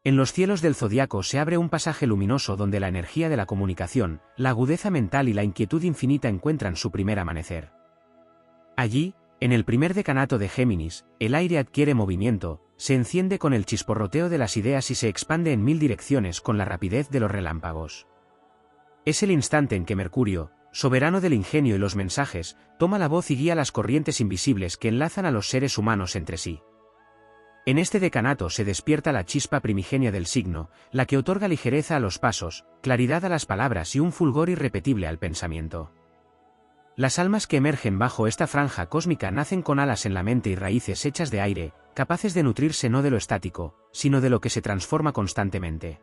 En los cielos del zodiaco se abre un pasaje luminoso donde la energía de la comunicación, la agudeza mental y la inquietud infinita encuentran su primer amanecer. Allí, en el primer decanato de Géminis, el aire adquiere movimiento, se enciende con el chisporroteo de las ideas y se expande en 1000 direcciones con la rapidez de los relámpagos. Es el instante en que Mercurio, soberano del ingenio y los mensajes, toma la voz y guía las corrientes invisibles que enlazan a los seres humanos entre sí. En este decanato se despierta la chispa primigenia del signo, la que otorga ligereza a los pasos, claridad a las palabras y un fulgor irrepetible al pensamiento. Las almas que emergen bajo esta franja cósmica nacen con alas en la mente y raíces hechas de aire, capaces de nutrirse no de lo estático, sino de lo que se transforma constantemente.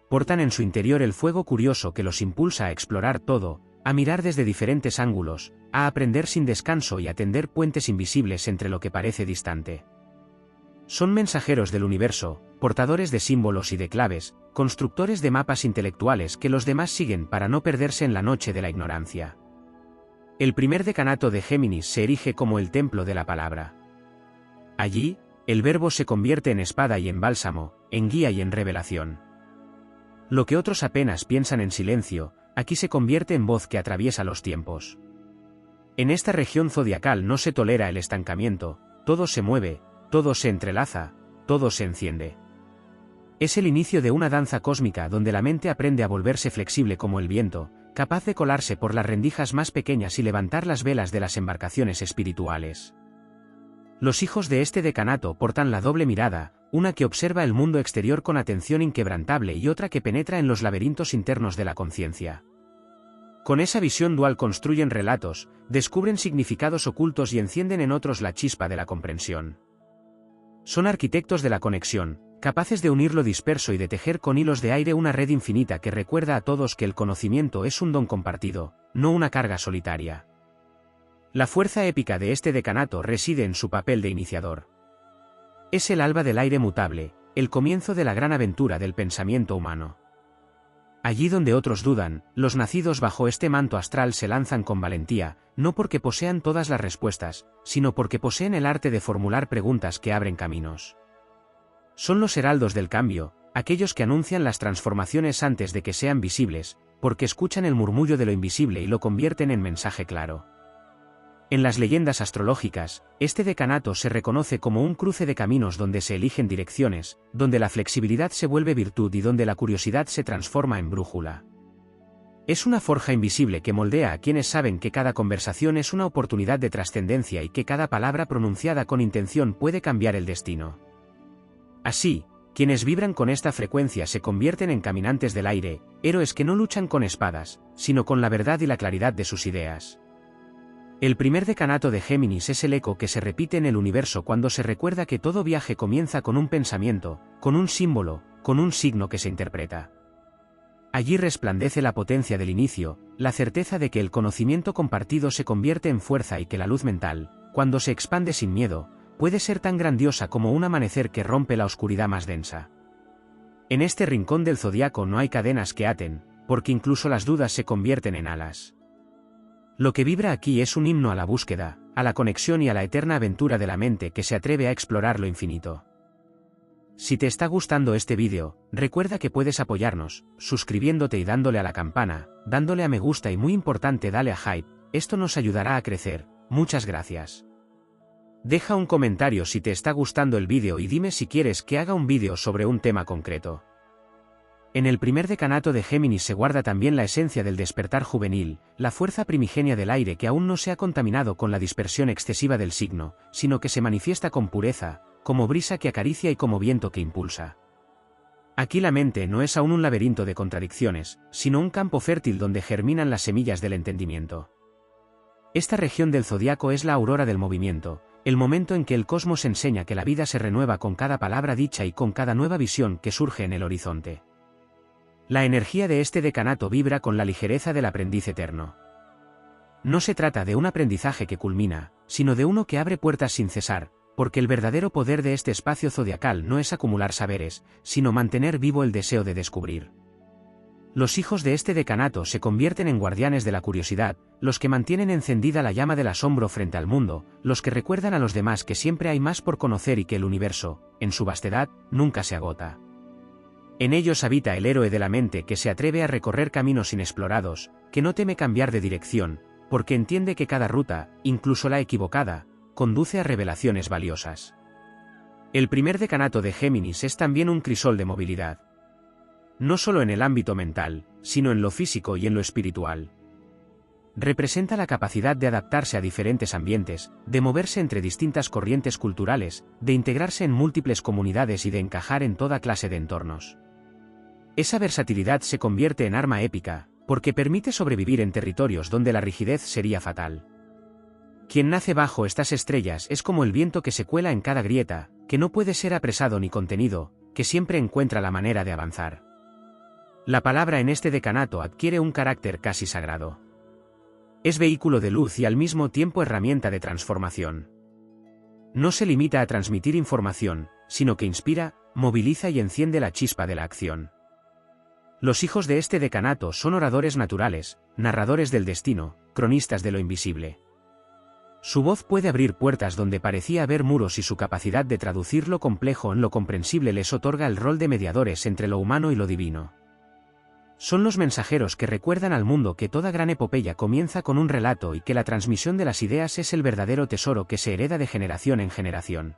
Portan en su interior el fuego curioso que los impulsa a explorar todo, a mirar desde diferentes ángulos, a aprender sin descanso y a tender puentes invisibles entre lo que parece distante. Son mensajeros del universo, portadores de símbolos y de claves, constructores de mapas intelectuales que los demás siguen para no perderse en la noche de la ignorancia. El primer decanato de Géminis se erige como el templo de la palabra. Allí, el verbo se convierte en espada y en bálsamo, en guía y en revelación. Lo que otros apenas piensan en silencio, aquí se convierte en voz que atraviesa los tiempos. En esta región zodiacal no se tolera el estancamiento, todo se mueve, todo se entrelaza, todo se enciende. Es el inicio de una danza cósmica donde la mente aprende a volverse flexible como el viento, capaz de colarse por las rendijas más pequeñas y levantar las velas de las embarcaciones espirituales. Los hijos de este decanato portan la doble mirada, una que observa el mundo exterior con atención inquebrantable y otra que penetra en los laberintos internos de la conciencia. Con esa visión dual construyen relatos, descubren significados ocultos y encienden en otros la chispa de la comprensión. Son arquitectos de la conexión, capaces de unir lo disperso y de tejer con hilos de aire una red infinita que recuerda a todos que el conocimiento es un don compartido, no una carga solitaria. La fuerza épica de este decanato reside en su papel de iniciador. Es el alba del aire mutable, el comienzo de la gran aventura del pensamiento humano. Allí donde otros dudan, los nacidos bajo este manto astral se lanzan con valentía, no porque posean todas las respuestas, sino porque poseen el arte de formular preguntas que abren caminos. Son los heraldos del cambio, aquellos que anuncian las transformaciones antes de que sean visibles, porque escuchan el murmullo de lo invisible y lo convierten en mensaje claro. En las leyendas astrológicas, este decanato se reconoce como un cruce de caminos donde se eligen direcciones, donde la flexibilidad se vuelve virtud y donde la curiosidad se transforma en brújula. Es una forja invisible que moldea a quienes saben que cada conversación es una oportunidad de trascendencia y que cada palabra pronunciada con intención puede cambiar el destino. Así, quienes vibran con esta frecuencia se convierten en caminantes del aire, héroes que no luchan con espadas, sino con la verdad y la claridad de sus ideas. El primer decanato de Géminis es el eco que se repite en el universo cuando se recuerda que todo viaje comienza con un pensamiento, con un símbolo, con un signo que se interpreta. Allí resplandece la potencia del inicio, la certeza de que el conocimiento compartido se convierte en fuerza y que la luz mental, cuando se expande sin miedo, puede ser tan grandiosa como un amanecer que rompe la oscuridad más densa. En este rincón del zodiaco no hay cadenas que aten, porque incluso las dudas se convierten en alas. Lo que vibra aquí es un himno a la búsqueda, a la conexión y a la eterna aventura de la mente que se atreve a explorar lo infinito. Si te está gustando este vídeo, recuerda que puedes apoyarnos, suscribiéndote y dándole a la campana, dándole a me gusta y muy importante dale a hype, esto nos ayudará a crecer, muchas gracias. Deja un comentario si te está gustando el vídeo y dime si quieres que haga un vídeo sobre un tema concreto. En el primer decanato de Géminis se guarda también la esencia del despertar juvenil, la fuerza primigenia del aire que aún no se ha contaminado con la dispersión excesiva del signo, sino que se manifiesta con pureza, como brisa que acaricia y como viento que impulsa. Aquí la mente no es aún un laberinto de contradicciones, sino un campo fértil donde germinan las semillas del entendimiento. Esta región del zodiaco es la aurora del movimiento, el momento en que el cosmos enseña que la vida se renueva con cada palabra dicha y con cada nueva visión que surge en el horizonte. La energía de este decanato vibra con la ligereza del aprendiz eterno. No se trata de un aprendizaje que culmina, sino de uno que abre puertas sin cesar, porque el verdadero poder de este espacio zodiacal no es acumular saberes, sino mantener vivo el deseo de descubrir. Los hijos de este decanato se convierten en guardianes de la curiosidad, los que mantienen encendida la llama del asombro frente al mundo, los que recuerdan a los demás que siempre hay más por conocer y que el universo, en su vastedad, nunca se agota. En ellos habita el héroe de la mente que se atreve a recorrer caminos inexplorados, que no teme cambiar de dirección, porque entiende que cada ruta, incluso la equivocada, conduce a revelaciones valiosas. El primer decanato de Géminis es también un crisol de movilidad. No solo en el ámbito mental, sino en lo físico y en lo espiritual. Representa la capacidad de adaptarse a diferentes ambientes, de moverse entre distintas corrientes culturales, de integrarse en múltiples comunidades y de encajar en toda clase de entornos. Esa versatilidad se convierte en arma épica, porque permite sobrevivir en territorios donde la rigidez sería fatal. Quien nace bajo estas estrellas es como el viento que se cuela en cada grieta, que no puede ser apresado ni contenido, que siempre encuentra la manera de avanzar. La palabra en este decanato adquiere un carácter casi sagrado. Es vehículo de luz y al mismo tiempo herramienta de transformación. No se limita a transmitir información, sino que inspira, moviliza y enciende la chispa de la acción. Los hijos de este decanato son oradores naturales, narradores del destino, cronistas de lo invisible. Su voz puede abrir puertas donde parecía haber muros y su capacidad de traducir lo complejo en lo comprensible les otorga el rol de mediadores entre lo humano y lo divino. Son los mensajeros que recuerdan al mundo que toda gran epopeya comienza con un relato y que la transmisión de las ideas es el verdadero tesoro que se hereda de generación en generación.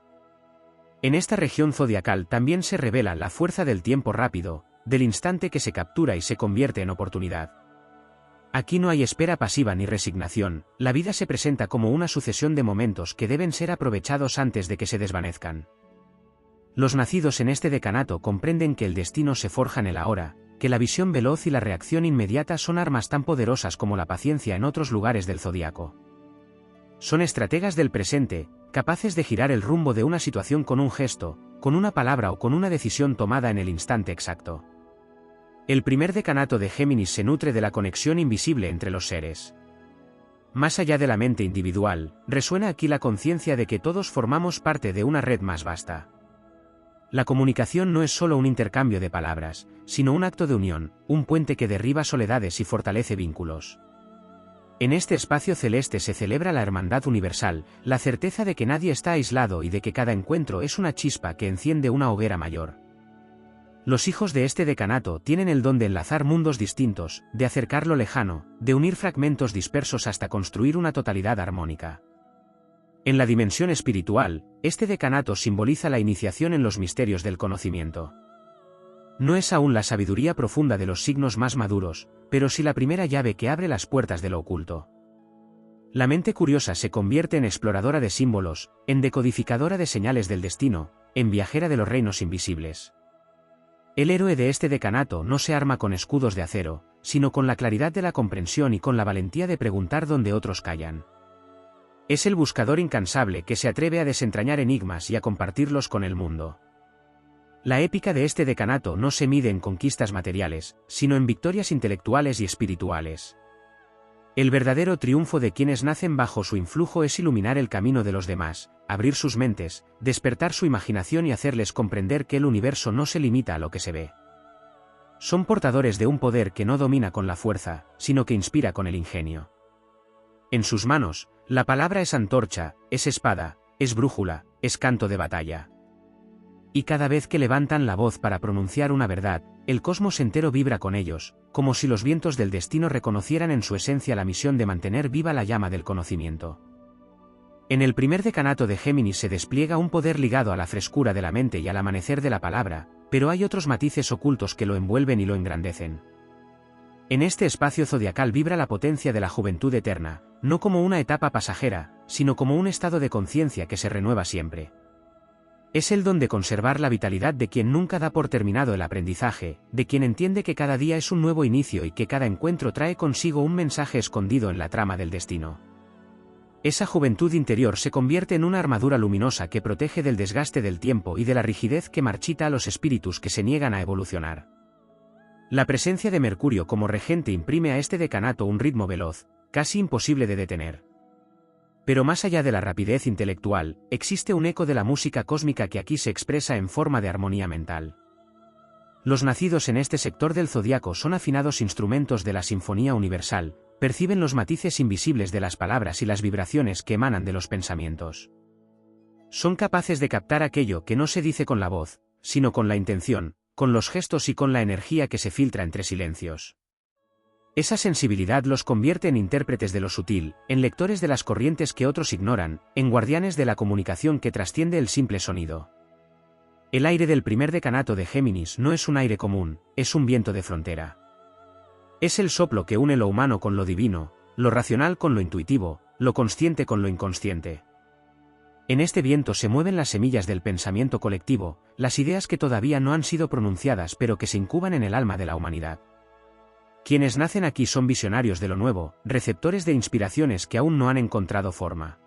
En esta región zodiacal también se revela la fuerza del tiempo rápido, del instante que se captura y se convierte en oportunidad. Aquí no hay espera pasiva ni resignación, la vida se presenta como una sucesión de momentos que deben ser aprovechados antes de que se desvanezcan. Los nacidos en este decanato comprenden que el destino se forja en el ahora, que la visión veloz y la reacción inmediata son armas tan poderosas como la paciencia en otros lugares del zodiaco. Son estrategas del presente, capaces de girar el rumbo de una situación con un gesto, con una palabra o con una decisión tomada en el instante exacto. El primer decanato de Géminis se nutre de la conexión invisible entre los seres. Más allá de la mente individual, resuena aquí la conciencia de que todos formamos parte de una red más vasta. La comunicación no es solo un intercambio de palabras, sino un acto de unión, un puente que derriba soledades y fortalece vínculos. En este espacio celeste se celebra la hermandad universal, la certeza de que nadie está aislado y de que cada encuentro es una chispa que enciende una hoguera mayor. Los hijos de este decanato tienen el don de enlazar mundos distintos, de acercar lo lejano, de unir fragmentos dispersos hasta construir una totalidad armónica. En la dimensión espiritual, este decanato simboliza la iniciación en los misterios del conocimiento. No es aún la sabiduría profunda de los signos más maduros, pero sí la primera llave que abre las puertas de lo oculto. La mente curiosa se convierte en exploradora de símbolos, en decodificadora de señales del destino, en viajera de los reinos invisibles. El héroe de este decanato no se arma con escudos de acero, sino con la claridad de la comprensión y con la valentía de preguntar donde otros callan. Es el buscador incansable que se atreve a desentrañar enigmas y a compartirlos con el mundo. La épica de este decanato no se mide en conquistas materiales, sino en victorias intelectuales y espirituales. El verdadero triunfo de quienes nacen bajo su influjo es iluminar el camino de los demás, abrir sus mentes, despertar su imaginación y hacerles comprender que el universo no se limita a lo que se ve. Son portadores de un poder que no domina con la fuerza, sino que inspira con el ingenio. En sus manos, la palabra es antorcha, es espada, es brújula, es canto de batalla. Y cada vez que levantan la voz para pronunciar una verdad, el cosmos entero vibra con ellos, como si los vientos del destino reconocieran en su esencia la misión de mantener viva la llama del conocimiento. En el primer decanato de Géminis se despliega un poder ligado a la frescura de la mente y al amanecer de la palabra, pero hay otros matices ocultos que lo envuelven y lo engrandecen. En este espacio zodiacal vibra la potencia de la juventud eterna, no como una etapa pasajera, sino como un estado de conciencia que se renueva siempre. Es el don de conservar la vitalidad de quien nunca da por terminado el aprendizaje, de quien entiende que cada día es un nuevo inicio y que cada encuentro trae consigo un mensaje escondido en la trama del destino. Esa juventud interior se convierte en una armadura luminosa que protege del desgaste del tiempo y de la rigidez que marchita a los espíritus que se niegan a evolucionar. La presencia de Mercurio como regente imprime a este decanato un ritmo veloz, casi imposible de detener. Pero más allá de la rapidez intelectual, existe un eco de la música cósmica que aquí se expresa en forma de armonía mental. Los nacidos en este sector del zodiaco son afinados instrumentos de la sinfonía universal, perciben los matices invisibles de las palabras y las vibraciones que emanan de los pensamientos. Son capaces de captar aquello que no se dice con la voz, sino con la intención, con los gestos y con la energía que se filtra entre silencios. Esa sensibilidad los convierte en intérpretes de lo sutil, en lectores de las corrientes que otros ignoran, en guardianes de la comunicación que trasciende el simple sonido. El aire del primer decanato de Géminis no es un aire común, es un viento de frontera. Es el soplo que une lo humano con lo divino, lo racional con lo intuitivo, lo consciente con lo inconsciente. En este viento se mueven las semillas del pensamiento colectivo, las ideas que todavía no han sido pronunciadas pero que se incuban en el alma de la humanidad. Quienes nacen aquí son visionarios de lo nuevo, receptores de inspiraciones que aún no han encontrado forma.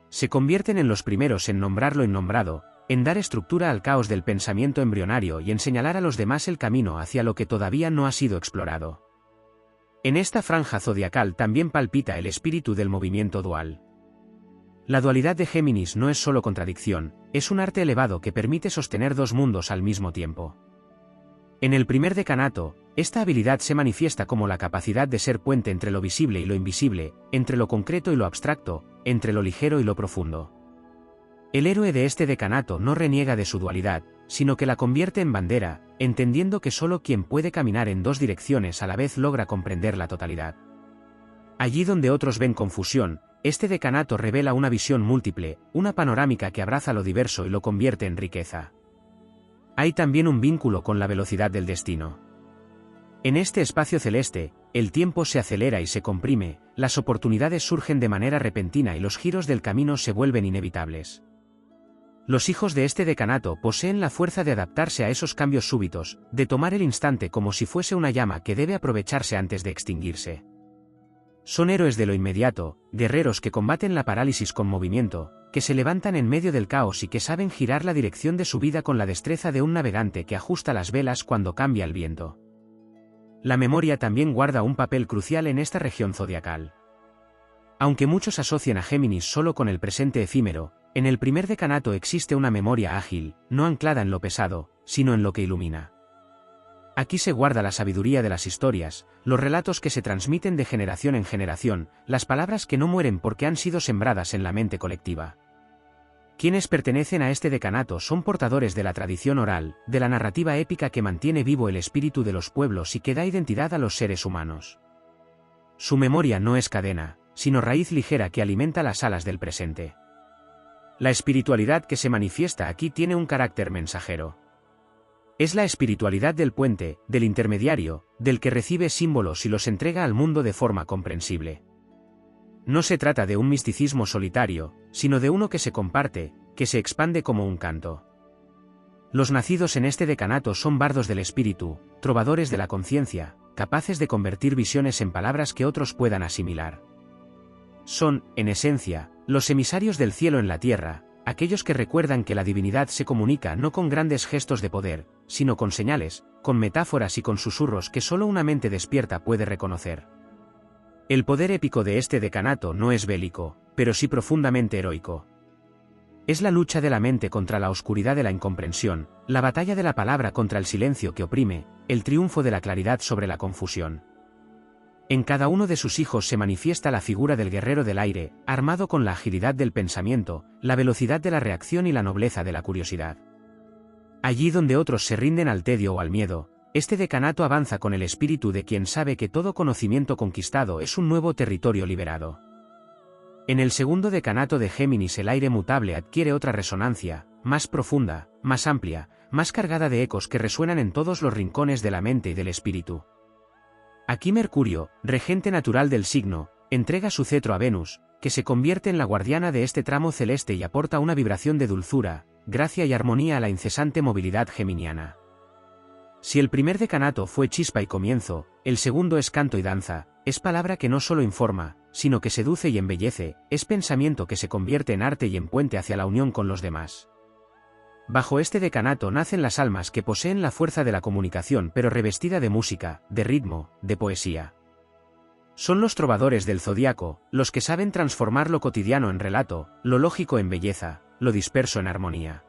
Se convierten en los primeros en nombrar lo innombrado, en dar estructura al caos del pensamiento embrionario y en señalar a los demás el camino hacia lo que todavía no ha sido explorado. En esta franja zodiacal también palpita el espíritu del movimiento dual. La dualidad de Géminis no es solo contradicción, es un arte elevado que permite sostener dos mundos al mismo tiempo. En el primer decanato, esta habilidad se manifiesta como la capacidad de ser puente entre lo visible y lo invisible, entre lo concreto y lo abstracto, entre lo ligero y lo profundo. El héroe de este decanato no reniega de su dualidad, sino que la convierte en bandera, entendiendo que solo quien puede caminar en dos direcciones a la vez logra comprender la totalidad. Allí donde otros ven confusión, este decanato revela una visión múltiple, una panorámica que abraza lo diverso y lo convierte en riqueza. Hay también un vínculo con la velocidad del destino. En este espacio celeste, el tiempo se acelera y se comprime, las oportunidades surgen de manera repentina y los giros del camino se vuelven inevitables. Los hijos de este decanato poseen la fuerza de adaptarse a esos cambios súbitos, de tomar el instante como si fuese una llama que debe aprovecharse antes de extinguirse. Son héroes de lo inmediato, guerreros que combaten la parálisis con movimiento, que se levantan en medio del caos y que saben girar la dirección de su vida con la destreza de un navegante que ajusta las velas cuando cambia el viento. La memoria también guarda un papel crucial en esta región zodiacal. Aunque muchos asocian a Géminis solo con el presente efímero, en el primer decanato existe una memoria ágil, no anclada en lo pesado, sino en lo que ilumina. Aquí se guarda la sabiduría de las historias, los relatos que se transmiten de generación en generación, las palabras que no mueren porque han sido sembradas en la mente colectiva. Quienes pertenecen a este decanato son portadores de la tradición oral, de la narrativa épica que mantiene vivo el espíritu de los pueblos y que da identidad a los seres humanos. Su memoria no es cadena, sino raíz ligera que alimenta las alas del presente. La espiritualidad que se manifiesta aquí tiene un carácter mensajero. Es la espiritualidad del puente, del intermediario, del que recibe símbolos y los entrega al mundo de forma comprensible. No se trata de un misticismo solitario, sino de uno que se comparte, que se expande como un canto. Los nacidos en este decanato son bardos del espíritu, trovadores de la conciencia, capaces de convertir visiones en palabras que otros puedan asimilar. Son, en esencia, los emisarios del cielo en la tierra, aquellos que recuerdan que la divinidad se comunica no con grandes gestos de poder, sino con señales, con metáforas y con susurros que solo una mente despierta puede reconocer. El poder épico de este decanato no es bélico, pero sí profundamente heroico. Es la lucha de la mente contra la oscuridad de la incomprensión, la batalla de la palabra contra el silencio que oprime, el triunfo de la claridad sobre la confusión. En cada uno de sus hijos se manifiesta la figura del guerrero del aire, armado con la agilidad del pensamiento, la velocidad de la reacción y la nobleza de la curiosidad. Allí donde otros se rinden al tedio o al miedo, este decanato avanza con el espíritu de quien sabe que todo conocimiento conquistado es un nuevo territorio liberado. En el segundo decanato de Géminis el aire mutable adquiere otra resonancia, más profunda, más amplia, más cargada de ecos que resuenan en todos los rincones de la mente y del espíritu. Aquí Mercurio, regente natural del signo, entrega su cetro a Venus, que se convierte en la guardiana de este tramo celeste y aporta una vibración de dulzura, gracia y armonía a la incesante movilidad geminiana. Si el primer decanato fue chispa y comienzo, el segundo es canto y danza, es palabra que no solo informa, sino que seduce y embellece, es pensamiento que se convierte en arte y en puente hacia la unión con los demás. Bajo este decanato nacen las almas que poseen la fuerza de la comunicación pero revestida de música, de ritmo, de poesía. Son los trovadores del zodiaco, los que saben transformar lo cotidiano en relato, lo lógico en belleza, lo disperso en armonía.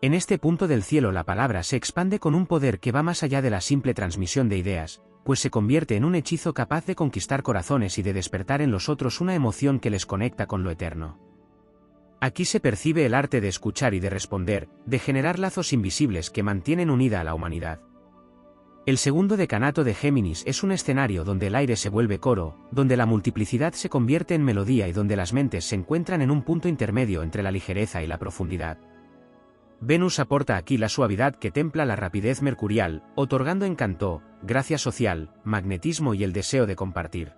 En este punto del cielo la palabra se expande con un poder que va más allá de la simple transmisión de ideas, pues se convierte en un hechizo capaz de conquistar corazones y de despertar en los otros una emoción que les conecta con lo eterno. Aquí se percibe el arte de escuchar y de responder, de generar lazos invisibles que mantienen unida a la humanidad. El segundo decanato de Géminis es un escenario donde el aire se vuelve coro, donde la multiplicidad se convierte en melodía y donde las mentes se encuentran en un punto intermedio entre la ligereza y la profundidad. Venus aporta aquí la suavidad que templa la rapidez mercurial, otorgando encanto, gracia social, magnetismo y el deseo de compartir.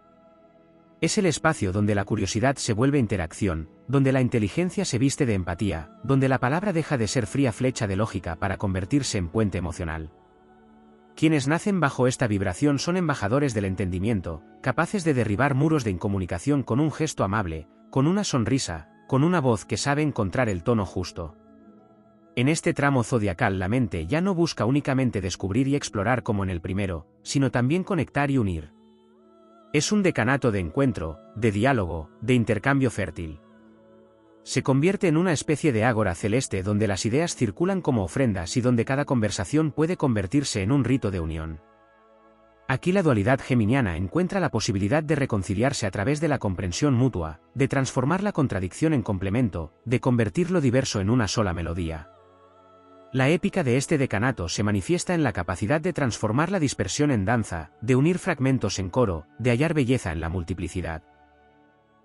Es el espacio donde la curiosidad se vuelve interacción, donde la inteligencia se viste de empatía, donde la palabra deja de ser fría flecha de lógica para convertirse en puente emocional. Quienes nacen bajo esta vibración son embajadores del entendimiento, capaces de derribar muros de incomunicación con un gesto amable, con una sonrisa, con una voz que sabe encontrar el tono justo. En este tramo zodiacal la mente ya no busca únicamente descubrir y explorar como en el primero, sino también conectar y unir. Es un decanato de encuentro, de diálogo, de intercambio fértil. Se convierte en una especie de ágora celeste donde las ideas circulan como ofrendas y donde cada conversación puede convertirse en un rito de unión. Aquí la dualidad geminiana encuentra la posibilidad de reconciliarse a través de la comprensión mutua, de transformar la contradicción en complemento, de convertir lo diverso en una sola melodía. La épica de este decanato se manifiesta en la capacidad de transformar la dispersión en danza, de unir fragmentos en coro, de hallar belleza en la multiplicidad.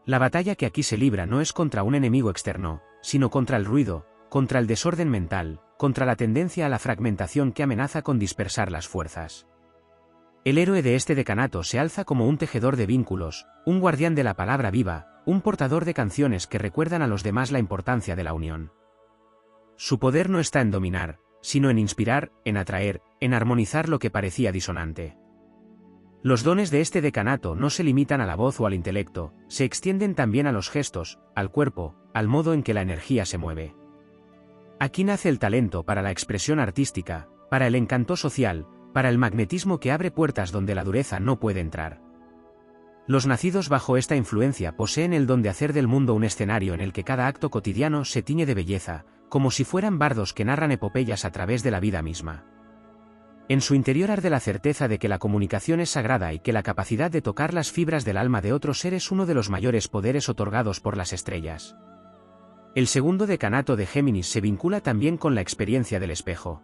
La batalla que aquí se libra no es contra un enemigo externo, sino contra el ruido, contra el desorden mental, contra la tendencia a la fragmentación que amenaza con dispersar las fuerzas. El héroe de este decanato se alza como un tejedor de vínculos, un guardián de la palabra viva, un portador de canciones que recuerdan a los demás la importancia de la unión. Su poder no está en dominar, sino en inspirar, en atraer, en armonizar lo que parecía disonante. Los dones de este decanato no se limitan a la voz o al intelecto, se extienden también a los gestos, al cuerpo, al modo en que la energía se mueve. Aquí nace el talento para la expresión artística, para el encanto social, para el magnetismo que abre puertas donde la dureza no puede entrar. Los nacidos bajo esta influencia poseen el don de hacer del mundo un escenario en el que cada acto cotidiano se tiñe de belleza, como si fueran bardos que narran epopeyas a través de la vida misma. En su interior arde la certeza de que la comunicación es sagrada y que la capacidad de tocar las fibras del alma de otro ser es uno de los mayores poderes otorgados por las estrellas. El segundo decanato de Géminis se vincula también con la experiencia del espejo.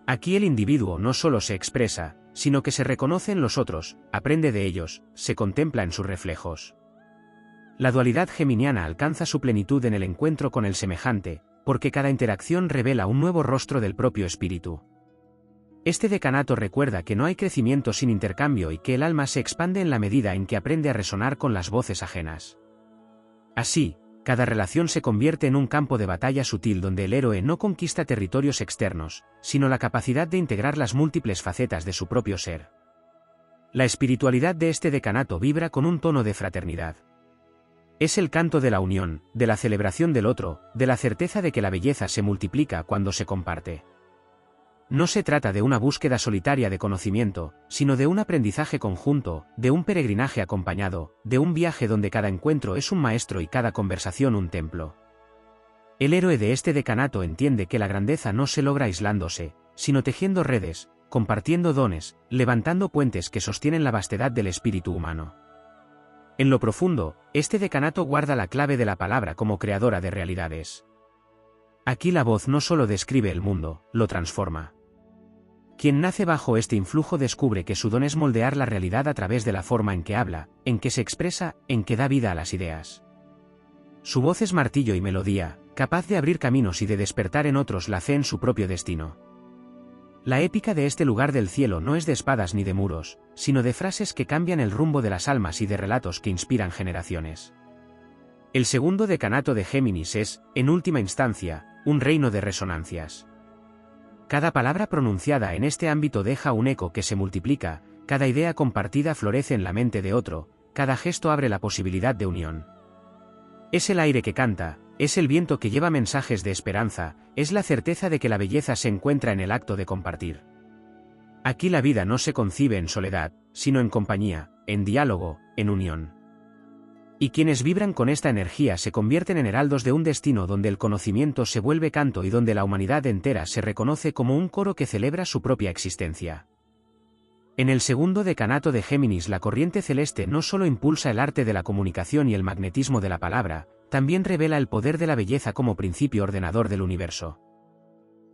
Aquí el individuo no solo se expresa, sino que se reconoce en los otros, aprende de ellos, se contempla en sus reflejos. La dualidad geminiana alcanza su plenitud en el encuentro con el semejante, porque cada interacción revela un nuevo rostro del propio espíritu. Este decanato recuerda que no hay crecimiento sin intercambio y que el alma se expande en la medida en que aprende a resonar con las voces ajenas. Así, cada relación se convierte en un campo de batalla sutil donde el héroe no conquista territorios externos, sino la capacidad de integrar las múltiples facetas de su propio ser. La espiritualidad de este decanato vibra con un tono de fraternidad. Es el canto de la unión, de la celebración del otro, de la certeza de que la belleza se multiplica cuando se comparte. No se trata de una búsqueda solitaria de conocimiento, sino de un aprendizaje conjunto, de un peregrinaje acompañado, de un viaje donde cada encuentro es un maestro y cada conversación un templo. El héroe de este decanato entiende que la grandeza no se logra aislándose, sino tejiendo redes, compartiendo dones, levantando puentes que sostienen la vastedad del espíritu humano. En lo profundo, este decanato guarda la clave de la palabra como creadora de realidades. Aquí la voz no solo describe el mundo, lo transforma. Quien nace bajo este influjo descubre que su don es moldear la realidad a través de la forma en que habla, en que se expresa, en que da vida a las ideas. Su voz es martillo y melodía, capaz de abrir caminos y de despertar en otros la fe en su propio destino. La épica de este lugar del cielo no es de espadas ni de muros, sino de frases que cambian el rumbo de las almas y de relatos que inspiran generaciones. El segundo decanato de Géminis es, en última instancia, un reino de resonancias. Cada palabra pronunciada en este ámbito deja un eco que se multiplica, cada idea compartida florece en la mente de otro, cada gesto abre la posibilidad de unión. Es el aire que canta, es el viento que lleva mensajes de esperanza, es la certeza de que la belleza se encuentra en el acto de compartir. Aquí la vida no se concibe en soledad, sino en compañía, en diálogo, en unión. Y quienes vibran con esta energía se convierten en heraldos de un destino donde el conocimiento se vuelve canto y donde la humanidad entera se reconoce como un coro que celebra su propia existencia. En el segundo decanato de Géminis la corriente celeste no solo impulsa el arte de la comunicación y el magnetismo de la palabra, también revela el poder de la belleza como principio ordenador del universo.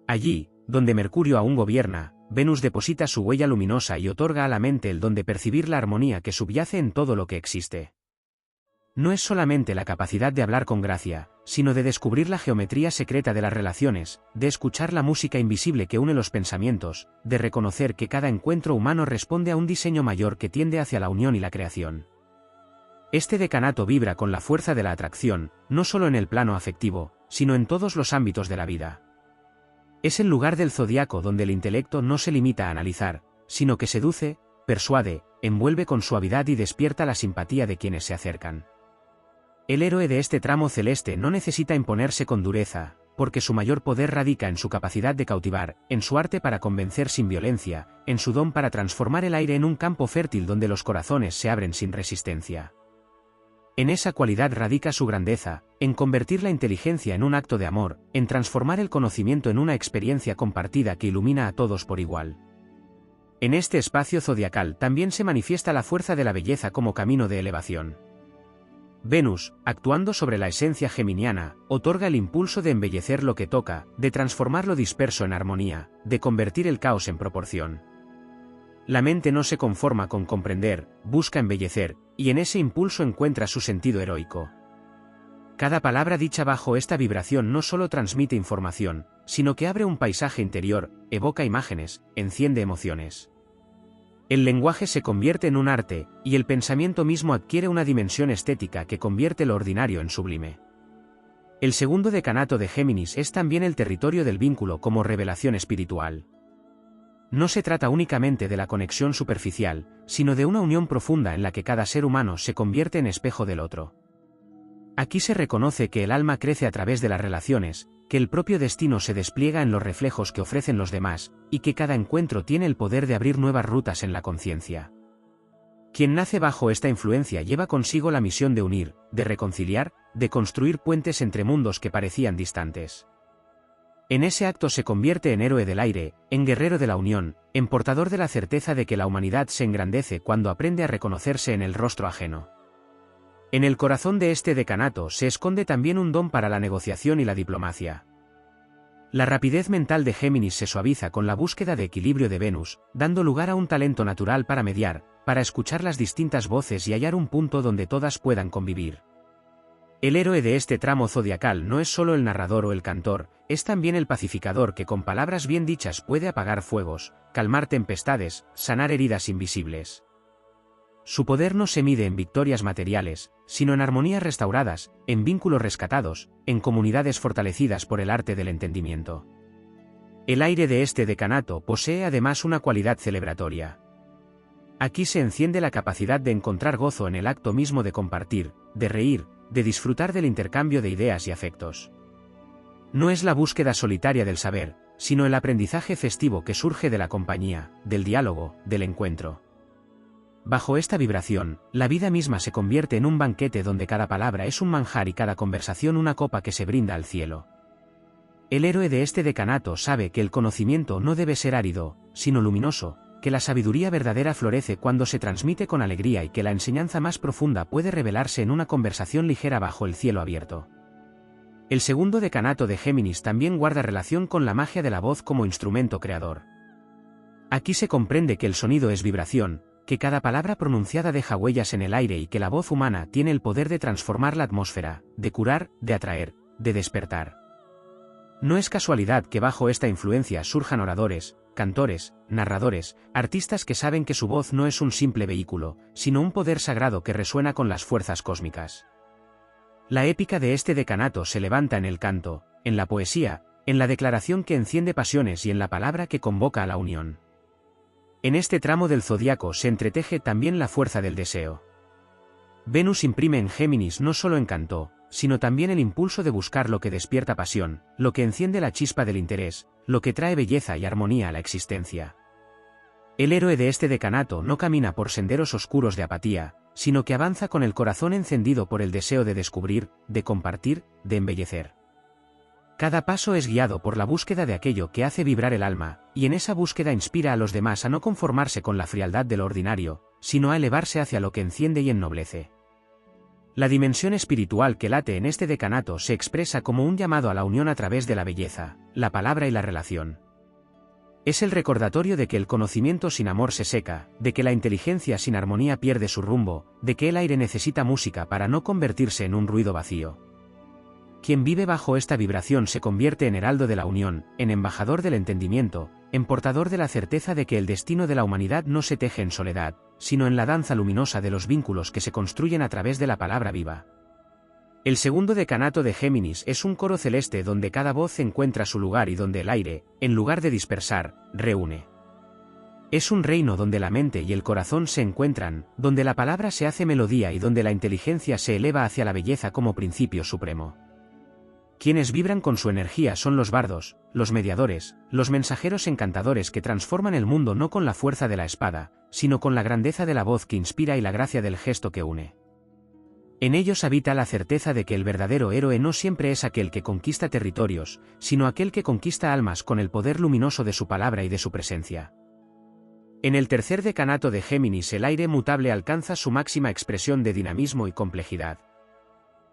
Allí, donde Mercurio aún gobierna, Venus deposita su huella luminosa y otorga a la mente el don de percibir la armonía que subyace en todo lo que existe. No es solamente la capacidad de hablar con gracia, sino de descubrir la geometría secreta de las relaciones, de escuchar la música invisible que une los pensamientos, de reconocer que cada encuentro humano responde a un diseño mayor que tiende hacia la unión y la creación. Este decanato vibra con la fuerza de la atracción, no solo en el plano afectivo, sino en todos los ámbitos de la vida. Es el lugar del zodiaco donde el intelecto no se limita a analizar, sino que seduce, persuade, envuelve con suavidad y despierta la simpatía de quienes se acercan. El héroe de este tramo celeste no necesita imponerse con dureza, porque su mayor poder radica en su capacidad de cautivar, en su arte para convencer sin violencia, en su don para transformar el aire en un campo fértil donde los corazones se abren sin resistencia. En esa cualidad radica su grandeza, en convertir la inteligencia en un acto de amor, en transformar el conocimiento en una experiencia compartida que ilumina a todos por igual. En este espacio zodiacal también se manifiesta la fuerza de la belleza como camino de elevación. Venus, actuando sobre la esencia geminiana, otorga el impulso de embellecer lo que toca, de transformar lo disperso en armonía, de convertir el caos en proporción. La mente no se conforma con comprender, busca embellecer, y en ese impulso encuentra su sentido heroico. Cada palabra dicha bajo esta vibración no solo transmite información, sino que abre un paisaje interior, evoca imágenes, enciende emociones. El lenguaje se convierte en un arte, y el pensamiento mismo adquiere una dimensión estética que convierte lo ordinario en sublime. El segundo decanato de Géminis es también el territorio del vínculo como revelación espiritual. No se trata únicamente de la conexión superficial, sino de una unión profunda en la que cada ser humano se convierte en espejo del otro. Aquí se reconoce que el alma crece a través de las relaciones, que el propio destino se despliega en los reflejos que ofrecen los demás, y que cada encuentro tiene el poder de abrir nuevas rutas en la conciencia. Quien nace bajo esta influencia lleva consigo la misión de unir, de reconciliar, de construir puentes entre mundos que parecían distantes. En ese acto se convierte en héroe del aire, en guerrero de la unión, en portador de la certeza de que la humanidad se engrandece cuando aprende a reconocerse en el rostro ajeno. En el corazón de este decanato se esconde también un don para la negociación y la diplomacia. La rapidez mental de Géminis se suaviza con la búsqueda de equilibrio de Venus, dando lugar a un talento natural para mediar, para escuchar las distintas voces y hallar un punto donde todas puedan convivir. El héroe de este tramo zodiacal no es solo el narrador o el cantor, es también el pacificador que con palabras bien dichas puede apagar fuegos, calmar tempestades, sanar heridas invisibles. Su poder no se mide en victorias materiales, sino en armonías restauradas, en vínculos rescatados, en comunidades fortalecidas por el arte del entendimiento. El aire de este decanato posee además una cualidad celebratoria. Aquí se enciende la capacidad de encontrar gozo en el acto mismo de compartir, de reír, de disfrutar del intercambio de ideas y afectos. No es la búsqueda solitaria del saber, sino el aprendizaje festivo que surge de la compañía, del diálogo, del encuentro. Bajo esta vibración, la vida misma se convierte en un banquete donde cada palabra es un manjar y cada conversación una copa que se brinda al cielo. El héroe de este decanato sabe que el conocimiento no debe ser árido, sino luminoso, que la sabiduría verdadera florece cuando se transmite con alegría y que la enseñanza más profunda puede revelarse en una conversación ligera bajo el cielo abierto. El segundo decanato de Géminis también guarda relación con la magia de la voz como instrumento creador. Aquí se comprende que el sonido es vibración, que cada palabra pronunciada deja huellas en el aire y que la voz humana tiene el poder de transformar la atmósfera, de curar, de atraer, de despertar. No es casualidad que bajo esta influencia surjan oradores, cantores, narradores, artistas que saben que su voz no es un simple vehículo, sino un poder sagrado que resuena con las fuerzas cósmicas. La épica de este decanato se levanta en el canto, en la poesía, en la declaración que enciende pasiones y en la palabra que convoca a la unión. En este tramo del zodiaco se entreteje también la fuerza del deseo. Venus imprime en Géminis no solo encanto, sino también el impulso de buscar lo que despierta pasión, lo que enciende la chispa del interés, lo que trae belleza y armonía a la existencia. El héroe de este decanato no camina por senderos oscuros de apatía, sino que avanza con el corazón encendido por el deseo de descubrir, de compartir, de embellecer. Cada paso es guiado por la búsqueda de aquello que hace vibrar el alma, y en esa búsqueda inspira a los demás a no conformarse con la frialdad de lo ordinario, sino a elevarse hacia lo que enciende y ennoblece. La dimensión espiritual que late en este decanato se expresa como un llamado a la unión a través de la belleza, la palabra y la relación. Es el recordatorio de que el conocimiento sin amor se seca, de que la inteligencia sin armonía pierde su rumbo, de que el aire necesita música para no convertirse en un ruido vacío. Quien vive bajo esta vibración se convierte en heraldo de la unión, en embajador del entendimiento, en portador de la certeza de que el destino de la humanidad no se teje en soledad, sino en la danza luminosa de los vínculos que se construyen a través de la palabra viva. El segundo decanato de Géminis es un coro celeste donde cada voz encuentra su lugar y donde el aire, en lugar de dispersar, reúne. Es un reino donde la mente y el corazón se encuentran, donde la palabra se hace melodía y donde la inteligencia se eleva hacia la belleza como principio supremo. Quienes vibran con su energía son los bardos, los mediadores, los mensajeros encantadores que transforman el mundo no con la fuerza de la espada, sino con la grandeza de la voz que inspira y la gracia del gesto que une. En ellos habita la certeza de que el verdadero héroe no siempre es aquel que conquista territorios, sino aquel que conquista almas con el poder luminoso de su palabra y de su presencia. En el tercer decanato de Géminis el aire mutable alcanza su máxima expresión de dinamismo y complejidad.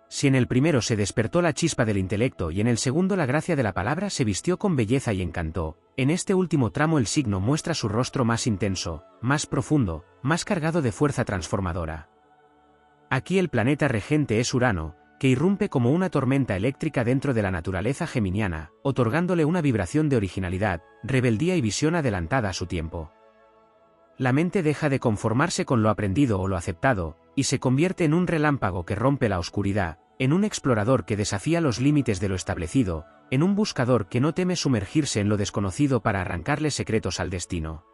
Si en el primero se despertó la chispa del intelecto y en el segundo la gracia de la palabra se vistió con belleza y encanto, en este último tramo el signo muestra su rostro más intenso, más profundo, más cargado de fuerza transformadora. Aquí el planeta regente es Urano, que irrumpe como una tormenta eléctrica dentro de la naturaleza geminiana, otorgándole una vibración de originalidad, rebeldía y visión adelantada a su tiempo. La mente deja de conformarse con lo aprendido o lo aceptado, y se convierte en un relámpago que rompe la oscuridad, en un explorador que desafía los límites de lo establecido, en un buscador que no teme sumergirse en lo desconocido para arrancarle secretos al destino.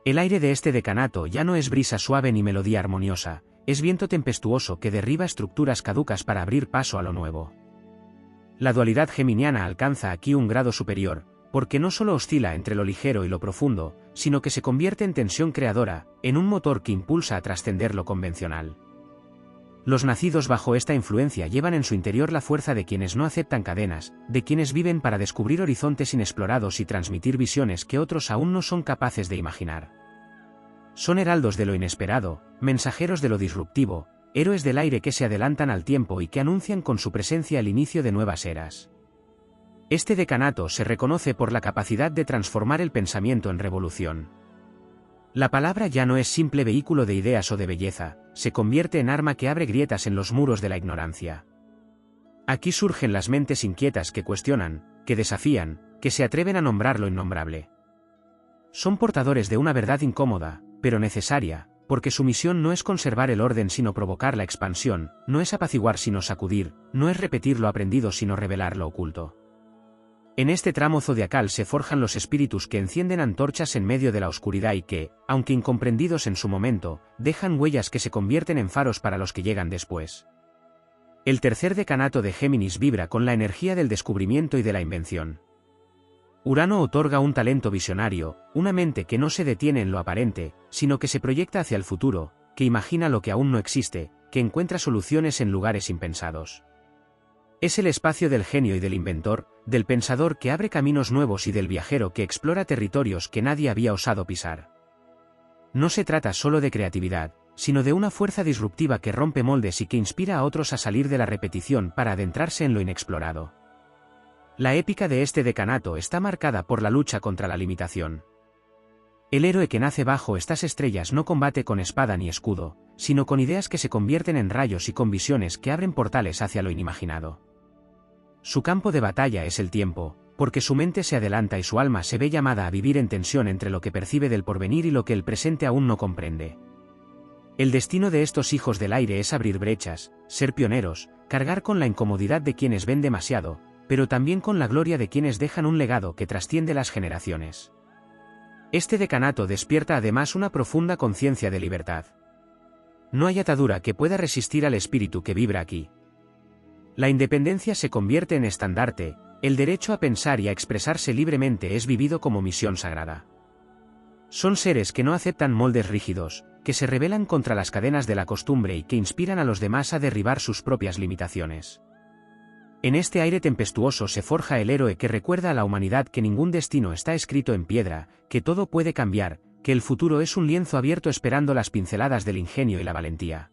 El aire de este decanato ya no es brisa suave ni melodía armoniosa, es viento tempestuoso que derriba estructuras caducas para abrir paso a lo nuevo. La dualidad geminiana alcanza aquí un grado superior, porque no solo oscila entre lo ligero y lo profundo, sino que se convierte en tensión creadora, en un motor que impulsa a trascender lo convencional. Los nacidos bajo esta influencia llevan en su interior la fuerza de quienes no aceptan cadenas, de quienes viven para descubrir horizontes inexplorados y transmitir visiones que otros aún no son capaces de imaginar. Son heraldos de lo inesperado, mensajeros de lo disruptivo, héroes del aire que se adelantan al tiempo y que anuncian con su presencia el inicio de nuevas eras. Este decanato se reconoce por la capacidad de transformar el pensamiento en revolución. La palabra ya no es simple vehículo de ideas o de belleza, se convierte en arma que abre grietas en los muros de la ignorancia. Aquí surgen las mentes inquietas que cuestionan, que desafían, que se atreven a nombrar lo innombrable. Son portadores de una verdad incómoda, pero necesaria, porque su misión no es conservar el orden sino provocar la expansión, no es apaciguar sino sacudir, no es repetir lo aprendido sino revelar lo oculto. En este tramo zodiacal se forjan los espíritus que encienden antorchas en medio de la oscuridad y que, aunque incomprendidos en su momento, dejan huellas que se convierten en faros para los que llegan después. El tercer decanato de Géminis vibra con la energía del descubrimiento y de la invención. Urano otorga un talento visionario, una mente que no se detiene en lo aparente, sino que se proyecta hacia el futuro, que imagina lo que aún no existe, que encuentra soluciones en lugares impensados. Es el espacio del genio y del inventor, del pensador que abre caminos nuevos y del viajero que explora territorios que nadie había osado pisar. No se trata solo de creatividad, sino de una fuerza disruptiva que rompe moldes y que inspira a otros a salir de la repetición para adentrarse en lo inexplorado. La épica de este decanato está marcada por la lucha contra la limitación. El héroe que nace bajo estas estrellas no combate con espada ni escudo, sino con ideas que se convierten en rayos y con visiones que abren portales hacia lo inimaginado. Su campo de batalla es el tiempo, porque su mente se adelanta y su alma se ve llamada a vivir en tensión entre lo que percibe del porvenir y lo que el presente aún no comprende. El destino de estos hijos del aire es abrir brechas, ser pioneros, cargar con la incomodidad de quienes ven demasiado, pero también con la gloria de quienes dejan un legado que trasciende las generaciones. Este decanato despierta además una profunda conciencia de libertad. No hay atadura que pueda resistir al espíritu que vibra aquí. La independencia se convierte en estandarte, el derecho a pensar y a expresarse libremente es vivido como misión sagrada. Son seres que no aceptan moldes rígidos, que se rebelan contra las cadenas de la costumbre y que inspiran a los demás a derribar sus propias limitaciones. En este aire tempestuoso se forja el héroe que recuerda a la humanidad que ningún destino está escrito en piedra, que todo puede cambiar, que el futuro es un lienzo abierto esperando las pinceladas del ingenio y la valentía.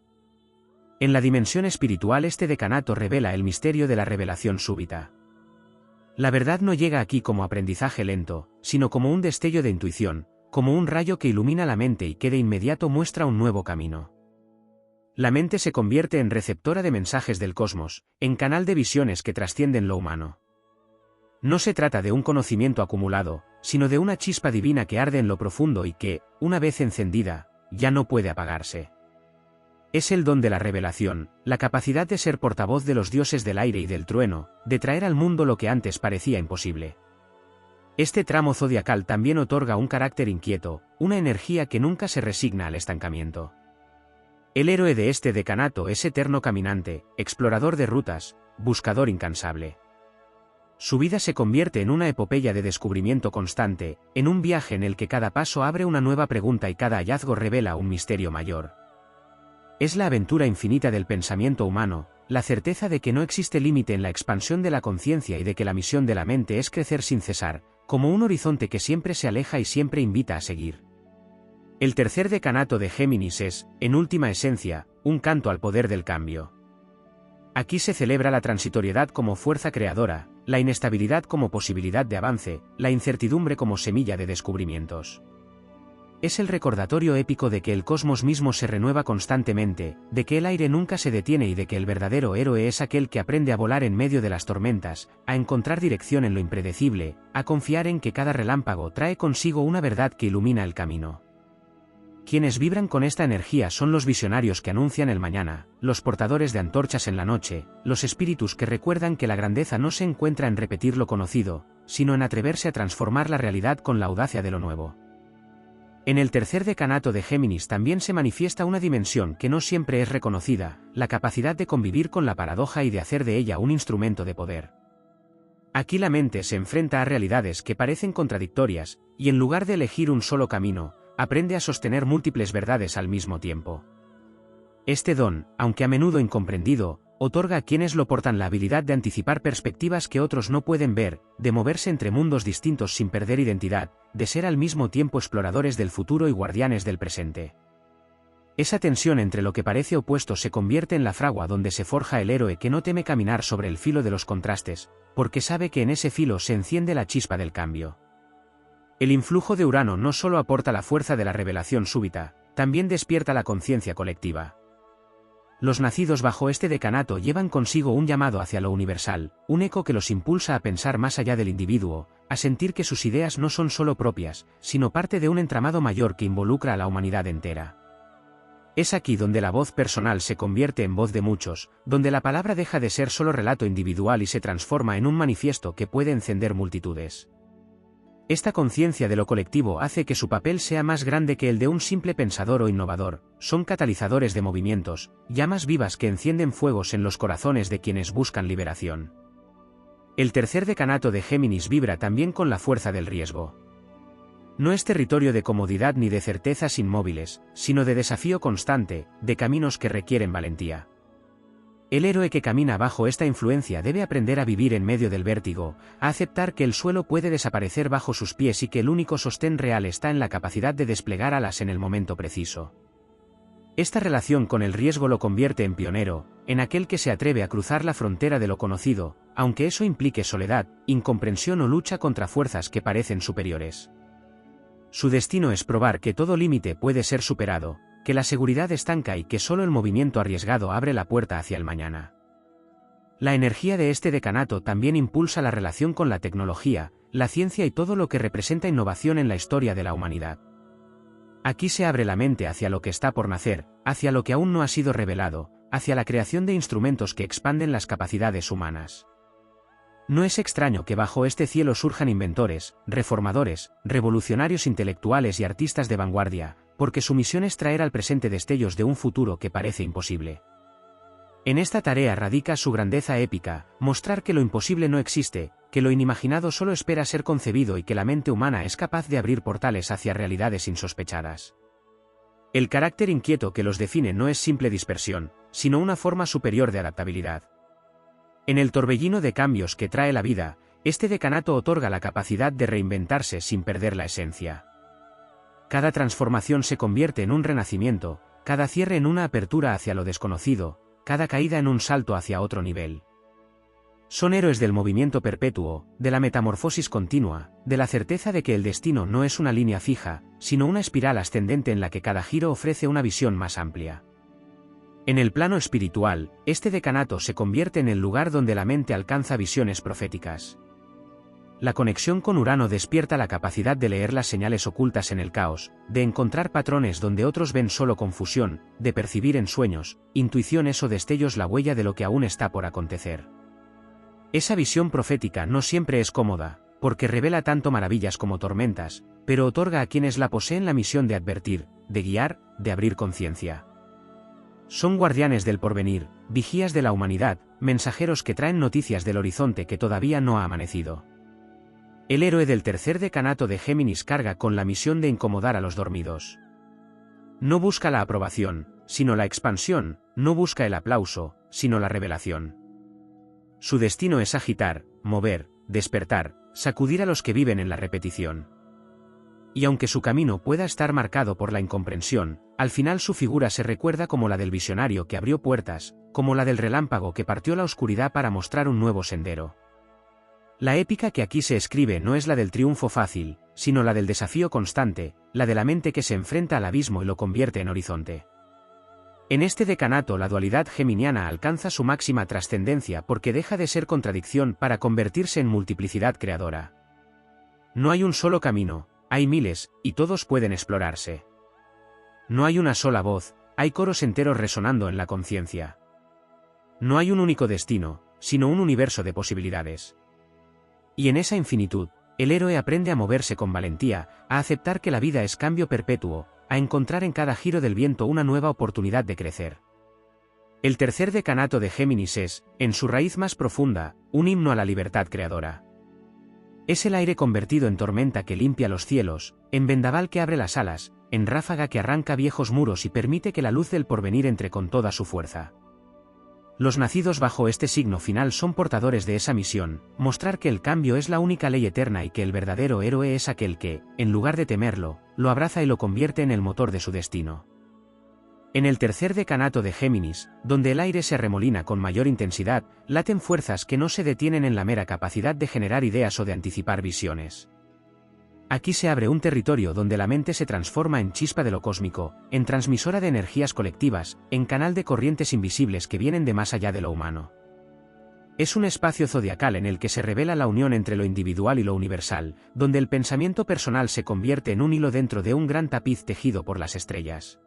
En la dimensión espiritual este decanato revela el misterio de la revelación súbita. La verdad no llega aquí como aprendizaje lento, sino como un destello de intuición, como un rayo que ilumina la mente y que de inmediato muestra un nuevo camino. La mente se convierte en receptora de mensajes del cosmos, en canal de visiones que trascienden lo humano. No se trata de un conocimiento acumulado, sino de una chispa divina que arde en lo profundo y que, una vez encendida, ya no puede apagarse. Es el don de la revelación, la capacidad de ser portavoz de los dioses del aire y del trueno, de traer al mundo lo que antes parecía imposible. Este tramo zodiacal también otorga un carácter inquieto, una energía que nunca se resigna al estancamiento. El héroe de este decanato es eterno caminante, explorador de rutas, buscador incansable. Su vida se convierte en una epopeya de descubrimiento constante, en un viaje en el que cada paso abre una nueva pregunta y cada hallazgo revela un misterio mayor. Es la aventura infinita del pensamiento humano, la certeza de que no existe límite en la expansión de la conciencia y de que la misión de la mente es crecer sin cesar, como un horizonte que siempre se aleja y siempre invita a seguir. El tercer decanato de Géminis es, en última esencia, un canto al poder del cambio. Aquí se celebra la transitoriedad como fuerza creadora, la inestabilidad como posibilidad de avance, la incertidumbre como semilla de descubrimientos. Es el recordatorio épico de que el cosmos mismo se renueva constantemente, de que el aire nunca se detiene y de que el verdadero héroe es aquel que aprende a volar en medio de las tormentas, a encontrar dirección en lo impredecible, a confiar en que cada relámpago trae consigo una verdad que ilumina el camino. Quienes vibran con esta energía son los visionarios que anuncian el mañana, los portadores de antorchas en la noche, los espíritus que recuerdan que la grandeza no se encuentra en repetir lo conocido, sino en atreverse a transformar la realidad con la audacia de lo nuevo. En el tercer decanato de Géminis también se manifiesta una dimensión que no siempre es reconocida, la capacidad de convivir con la paradoja y de hacer de ella un instrumento de poder. Aquí la mente se enfrenta a realidades que parecen contradictorias, y en lugar de elegir un solo camino, aprende a sostener múltiples verdades al mismo tiempo. Este don, aunque a menudo incomprendido, otorga a quienes lo portan la habilidad de anticipar perspectivas que otros no pueden ver, de moverse entre mundos distintos sin perder identidad, de ser al mismo tiempo exploradores del futuro y guardianes del presente. Esa tensión entre lo que parece opuesto se convierte en la fragua donde se forja el héroe que no teme caminar sobre el filo de los contrastes, porque sabe que en ese filo se enciende la chispa del cambio. El influjo de Urano no solo aporta la fuerza de la revelación súbita, también despierta la conciencia colectiva. Los nacidos bajo este decanato llevan consigo un llamado hacia lo universal, un eco que los impulsa a pensar más allá del individuo, a sentir que sus ideas no son solo propias, sino parte de un entramado mayor que involucra a la humanidad entera. Es aquí donde la voz personal se convierte en voz de muchos, donde la palabra deja de ser solo relato individual y se transforma en un manifiesto que puede encender multitudes. Esta conciencia de lo colectivo hace que su papel sea más grande que el de un simple pensador o innovador, son catalizadores de movimientos, llamas vivas que encienden fuegos en los corazones de quienes buscan liberación. El tercer decanato de Géminis vibra también con la fuerza del riesgo. No es territorio de comodidad ni de certezas inmóviles, sino de desafío constante, de caminos que requieren valentía. El héroe que camina bajo esta influencia debe aprender a vivir en medio del vértigo, a aceptar que el suelo puede desaparecer bajo sus pies y que el único sostén real está en la capacidad de desplegar alas en el momento preciso. Esta relación con el riesgo lo convierte en pionero, en aquel que se atreve a cruzar la frontera de lo conocido, aunque eso implique soledad, incomprensión o lucha contra fuerzas que parecen superiores. Su destino es probar que todo límite puede ser superado, que la seguridad estanca y que solo el movimiento arriesgado abre la puerta hacia el mañana. La energía de este decanato también impulsa la relación con la tecnología, la ciencia y todo lo que representa innovación en la historia de la humanidad. Aquí se abre la mente hacia lo que está por nacer, hacia lo que aún no ha sido revelado, hacia la creación de instrumentos que expanden las capacidades humanas. No es extraño que bajo este cielo surjan inventores, reformadores, revolucionarios intelectuales y artistas de vanguardia, porque su misión es traer al presente destellos de un futuro que parece imposible. En esta tarea radica su grandeza épica, mostrar que lo imposible no existe, que lo inimaginado solo espera ser concebido y que la mente humana es capaz de abrir portales hacia realidades insospechadas. El carácter inquieto que los define no es simple dispersión, sino una forma superior de adaptabilidad. En el torbellino de cambios que trae la vida, este decanato otorga la capacidad de reinventarse sin perder la esencia. Cada transformación se convierte en un renacimiento, cada cierre en una apertura hacia lo desconocido, cada caída en un salto hacia otro nivel. Son héroes del movimiento perpetuo, de la metamorfosis continua, de la certeza de que el destino no es una línea fija, sino una espiral ascendente en la que cada giro ofrece una visión más amplia. En el plano espiritual, este decanato se convierte en el lugar donde la mente alcanza visiones proféticas. La conexión con Urano despierta la capacidad de leer las señales ocultas en el caos, de encontrar patrones donde otros ven solo confusión, de percibir en sueños, intuiciones o destellos la huella de lo que aún está por acontecer. Esa visión profética no siempre es cómoda, porque revela tanto maravillas como tormentas, pero otorga a quienes la poseen la misión de advertir, de guiar, de abrir conciencia. Son guardianes del porvenir, vigías de la humanidad, mensajeros que traen noticias del horizonte que todavía no ha amanecido. El héroe del tercer decanato de Géminis carga con la misión de incomodar a los dormidos. No busca la aprobación, sino la expansión, no busca el aplauso, sino la revelación. Su destino es agitar, mover, despertar, sacudir a los que viven en la repetición. Y aunque su camino pueda estar marcado por la incomprensión, al final su figura se recuerda como la del visionario que abrió puertas, como la del relámpago que partió la oscuridad para mostrar un nuevo sendero. La épica que aquí se escribe no es la del triunfo fácil, sino la del desafío constante, la de la mente que se enfrenta al abismo y lo convierte en horizonte. En este decanato la dualidad geminiana alcanza su máxima trascendencia porque deja de ser contradicción para convertirse en multiplicidad creadora. No hay un solo camino, hay miles, y todos pueden explorarse. No hay una sola voz, hay coros enteros resonando en la conciencia. No hay un único destino, sino un universo de posibilidades. Y en esa infinitud, el héroe aprende a moverse con valentía, a aceptar que la vida es cambio perpetuo, a encontrar en cada giro del viento una nueva oportunidad de crecer. El tercer decanato de Géminis es, en su raíz más profunda, un himno a la libertad creadora. Es el aire convertido en tormenta que limpia los cielos, en vendaval que abre las alas, en ráfaga que arranca viejos muros y permite que la luz del porvenir entre con toda su fuerza. Los nacidos bajo este signo final son portadores de esa misión, mostrar que el cambio es la única ley eterna y que el verdadero héroe es aquel que, en lugar de temerlo, lo abraza y lo convierte en el motor de su destino. En el tercer decanato de Géminis, donde el aire se arremolina con mayor intensidad, laten fuerzas que no se detienen en la mera capacidad de generar ideas o de anticipar visiones. Aquí se abre un territorio donde la mente se transforma en chispa de lo cósmico, en transmisora de energías colectivas, en canal de corrientes invisibles que vienen de más allá de lo humano. Es un espacio zodiacal en el que se revela la unión entre lo individual y lo universal, donde el pensamiento personal se convierte en un hilo dentro de un gran tapiz tejido por las estrellas.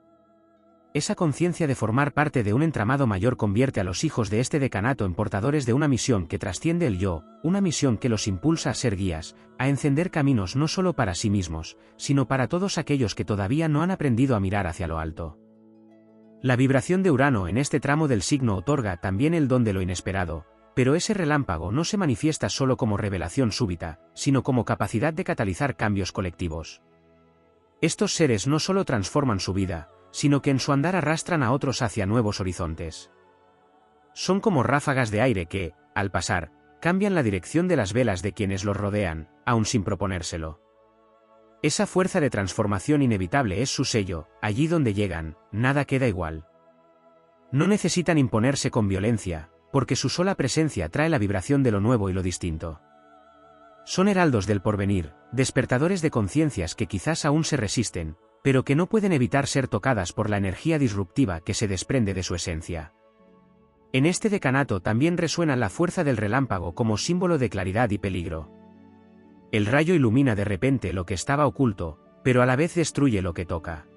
Esa conciencia de formar parte de un entramado mayor convierte a los hijos de este decanato en portadores de una misión que trasciende el yo, una misión que los impulsa a ser guías, a encender caminos no solo para sí mismos, sino para todos aquellos que todavía no han aprendido a mirar hacia lo alto. La vibración de Urano en este tramo del signo otorga también el don de lo inesperado, pero ese relámpago no se manifiesta solo como revelación súbita, sino como capacidad de catalizar cambios colectivos. Estos seres no solo transforman su vida, sino que en su andar arrastran a otros hacia nuevos horizontes. Son como ráfagas de aire que, al pasar, cambian la dirección de las velas de quienes los rodean, aun sin proponérselo. Esa fuerza de transformación inevitable es su sello, allí donde llegan, nada queda igual. No necesitan imponerse con violencia, porque su sola presencia trae la vibración de lo nuevo y lo distinto. Son heraldos del porvenir, despertadores de conciencias que quizás aún se resisten, pero que no pueden evitar ser tocadas por la energía disruptiva que se desprende de su esencia. En este decanato también resuena la fuerza del relámpago como símbolo de claridad y peligro. El rayo ilumina de repente lo que estaba oculto, pero a la vez destruye lo que toca.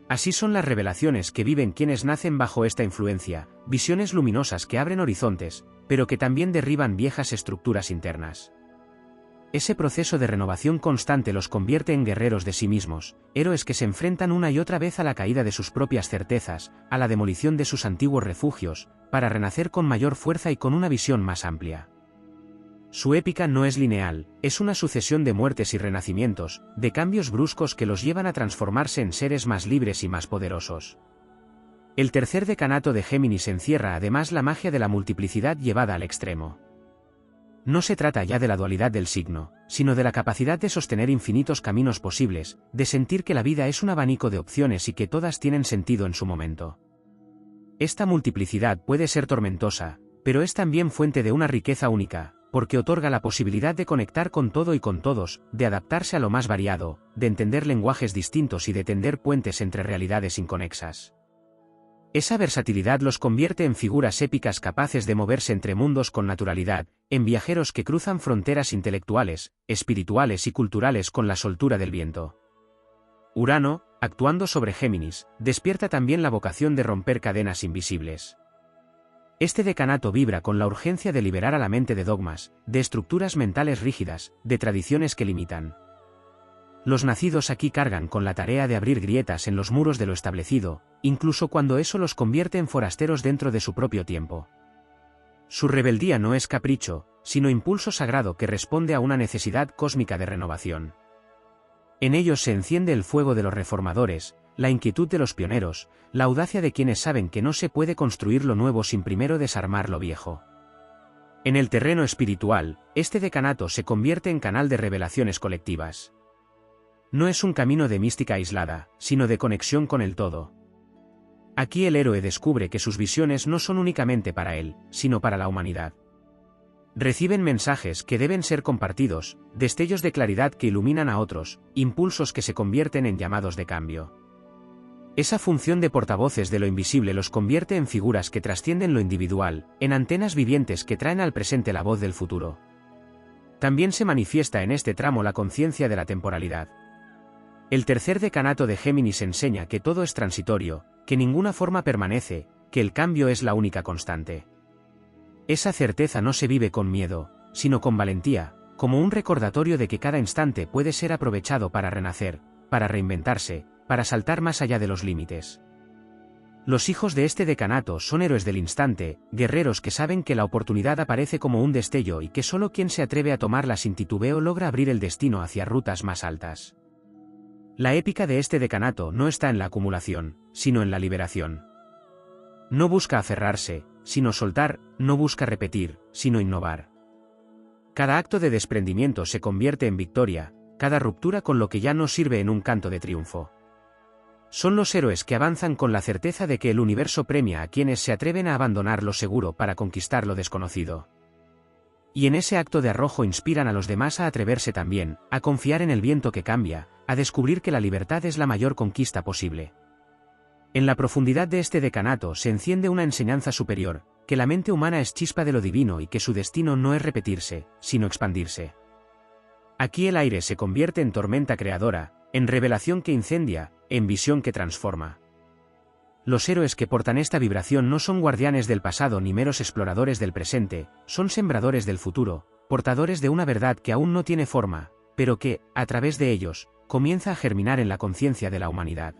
Así son las revelaciones que viven quienes nacen bajo esta influencia, visiones luminosas que abren horizontes, pero que también derriban viejas estructuras internas. Ese proceso de renovación constante los convierte en guerreros de sí mismos, héroes que se enfrentan una y otra vez a la caída de sus propias certezas, a la demolición de sus antiguos refugios, para renacer con mayor fuerza y con una visión más amplia. Su épica no es lineal, es una sucesión de muertes y renacimientos, de cambios bruscos que los llevan a transformarse en seres más libres y más poderosos. El tercer decanato de Géminis encierra además la magia de la multiplicidad llevada al extremo. No se trata ya de la dualidad del signo, sino de la capacidad de sostener infinitos caminos posibles, de sentir que la vida es un abanico de opciones y que todas tienen sentido en su momento. Esta multiplicidad puede ser tormentosa, pero es también fuente de una riqueza única, porque otorga la posibilidad de conectar con todo y con todos, de adaptarse a lo más variado, de entender lenguajes distintos y de tender puentes entre realidades inconexas. Esa versatilidad los convierte en figuras épicas capaces de moverse entre mundos con naturalidad, en viajeros que cruzan fronteras intelectuales, espirituales y culturales con la soltura del viento. Urano, actuando sobre Géminis, despierta también la vocación de romper cadenas invisibles. Este decanato vibra con la urgencia de liberar a la mente de dogmas, de estructuras mentales rígidas, de tradiciones que limitan. Los nacidos aquí cargan con la tarea de abrir grietas en los muros de lo establecido, incluso cuando eso los convierte en forasteros dentro de su propio tiempo. Su rebeldía no es capricho, sino impulso sagrado que responde a una necesidad cósmica de renovación. En ellos se enciende el fuego de los reformadores, la inquietud de los pioneros, la audacia de quienes saben que no se puede construir lo nuevo sin primero desarmar lo viejo. En el terreno espiritual, este decanato se convierte en canal de revelaciones colectivas. No es un camino de mística aislada, sino de conexión con el todo. Aquí el héroe descubre que sus visiones no son únicamente para él, sino para la humanidad. Reciben mensajes que deben ser compartidos, destellos de claridad que iluminan a otros, impulsos que se convierten en llamados de cambio. Esa función de portavoces de lo invisible los convierte en figuras que trascienden lo individual, en antenas vivientes que traen al presente la voz del futuro. También se manifiesta en este tramo la conciencia de la temporalidad. El tercer decanato de Géminis enseña que todo es transitorio, que ninguna forma permanece, que el cambio es la única constante. Esa certeza no se vive con miedo, sino con valentía, como un recordatorio de que cada instante puede ser aprovechado para renacer, para reinventarse, para saltar más allá de los límites. Los hijos de este decanato son héroes del instante, guerreros que saben que la oportunidad aparece como un destello y que solo quien se atreve a tomarla sin titubeo logra abrir el destino hacia rutas más altas. La épica de este decanato no está en la acumulación, sino en la liberación. No busca aferrarse, sino soltar, no busca repetir, sino innovar. Cada acto de desprendimiento se convierte en victoria, cada ruptura con lo que ya no sirve en un canto de triunfo. Son los héroes que avanzan con la certeza de que el universo premia a quienes se atreven a abandonar lo seguro para conquistar lo desconocido. Y en ese acto de arrojo inspiran a los demás a atreverse también, a confiar en el viento que cambia, a descubrir que la libertad es la mayor conquista posible. En la profundidad de este decanato se enciende una enseñanza superior, que la mente humana es chispa de lo divino y que su destino no es repetirse, sino expandirse. Aquí el aire se convierte en tormenta creadora, en revelación que incendia, en visión que transforma. Los héroes que portan esta vibración no son guardianes del pasado ni meros exploradores del presente, son sembradores del futuro, portadores de una verdad que aún no tiene forma, pero que, a través de ellos, comienza a germinar en la conciencia de la humanidad.